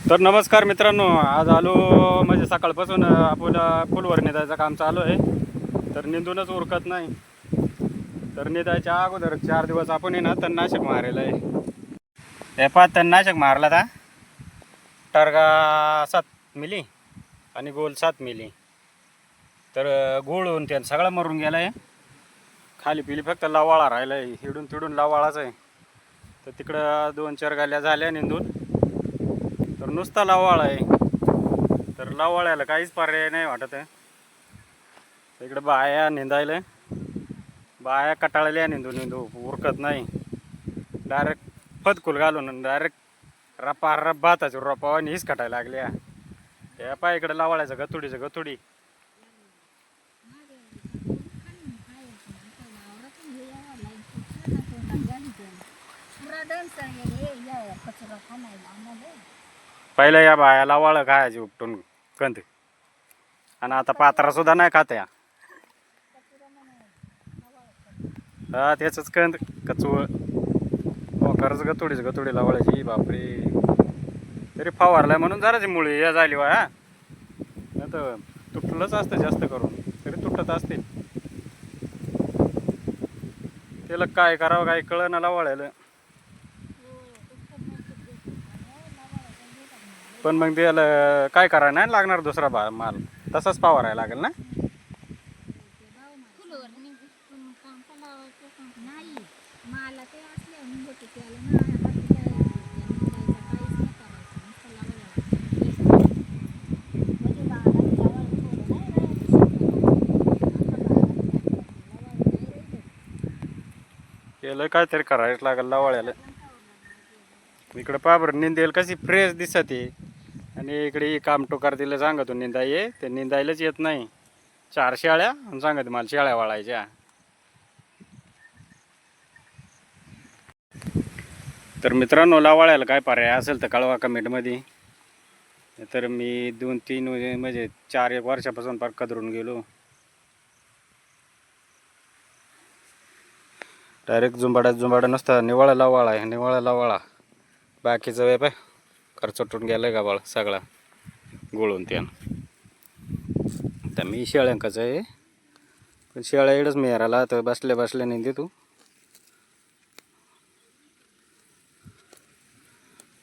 तर नमस्कार मित्रांनो, आज आलो म्हणजे सकाळपासून आपण फुलवर नेदायचं काम चालू आहे. तर निंदूनच उरकत नाही. तर नेदायच्या अगोदर 4 दिवस आपण आहे ना तणनाशक मारेलं आहे. हे पहा तणनाशक मारला था टर्गा 7 मिली आणि गोल 7 मिली. तर गोळून त्यानं सगळं मरून गेलं आहे. खाली पिली फक्त लावाळा राहिला आहे. हिडून तिडून लावाळाच आहे. तर तिकडं 2-4 गाल्या झाल्या निंदून. तर नुसता लावाळा आहे. तर लावाळ्याला काहीच पर्याय नाही वाटत आहे. इकडे बाया निंदायला बाया कटाळल्या निंदू उरकत नाही. डायरेक्ट फदकुल घालून डायरेक्ट रप भाताची रोपावानी हीच कटायला लागल्या. हे पाय इकडे लावाळ्याचं गतुडी पहिलं या बाया लावाळं खायची उपटून कंद, आणि आता पात्रा सुद्धा नाही खात या. हा त्याच कंद कचवळ खरंच गतुडी लावाळ्याची. बापरे, तरी फवारलाय म्हणून जराची मुळी या झाली वा. हा नाही तर तुटलंच असतं जास्त करून, तरी तुटत असतील. त्याला काय करावं काही कळना लावाळ्याला. पण मग त्याला काय करायला नाही लागणार दुसरा माल, तसाच फवारायला लागेल ना. याला काहीतरी करायच लागेल लावाळ्याला. इकडे पाबर निंदेल कशी फ्रेश दिसते, आणि इकडे काम टोकार दिलं सांगतो निंदा ये, ते निंदायलाच येत नाही. 4 शेळ्या सांगत मला शेळ्या वाळायच्या. तर मित्रांनो, लावाळ्याला काय पर्याय असेल तर कळवा कमेंटमध्ये. तर मी 2-3 म्हणजे 4-1 वर्षापासून फार कदरून गेलो. डायरेक्ट जुंबाडा नसता. निवाळा लावाळा आहे, निवाळा लावाळा. बाकीचं वेप आहे खर्चटून गेलं का बाळ सगळा गोळून त्यानं. तर मी शेळ्यांकाच आहे, पण शेळ्या इकडंच मेहराला तर बसल्या नेंदे तू.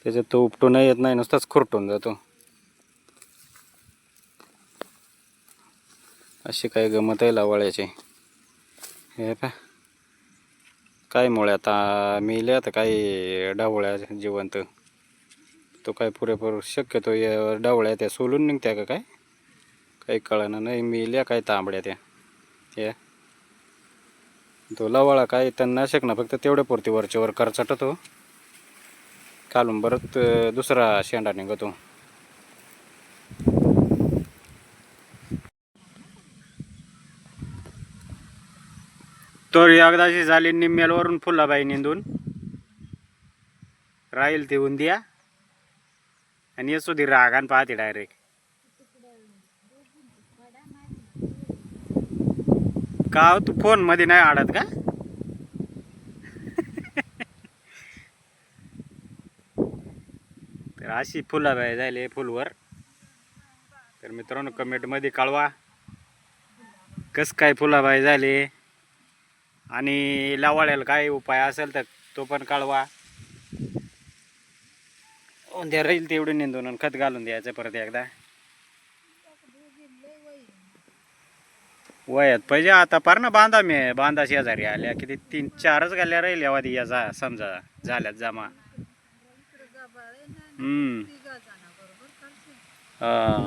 त्याच्यात तो उपटून येत नाही, नुसताच खुरटून जातो. अशी काय गमत आहे लावाळ्याची. हे पा काय मुळे आता मेले, आता काही डावळ्या जिवंत. तो काय पुरेपूर शक्यतो डावळ्या त्या सोलून निघत्या का काय काही कळना नाही. मेल्या काय तांबड्या त्या. हे तो लावाळा काय तणनाशक ना फक्त तेवढ्या पुरती वरच्यावर करचटतो, कालून परत दुसरा शेंडा निघतो. तर एकदाची झाली निम्म्यावरून फुलाबाई निंदून राहील ते उंदिया, आणि येसू दे रागान पाहते डायरेक्ट. का तू फोन मध्ये नाही आडत का? तर अशी फुलाबाई झाली फुलवर. तर मित्रांनो कमेंट मध्ये कळवा कस काय फुलाबाई झाले, आणि लावाळ्याला काय उपाय असेल तर तो पण कळवा. उद्या राहील तेवढे निंदून खत घालून द्यायचं परत एकदा. वयात पाहिजे आता पार ना बांधा शेजारी आल्या किती 3-4च गाल्या राहील यावादी याचा समजा झाल्यात जमा. हा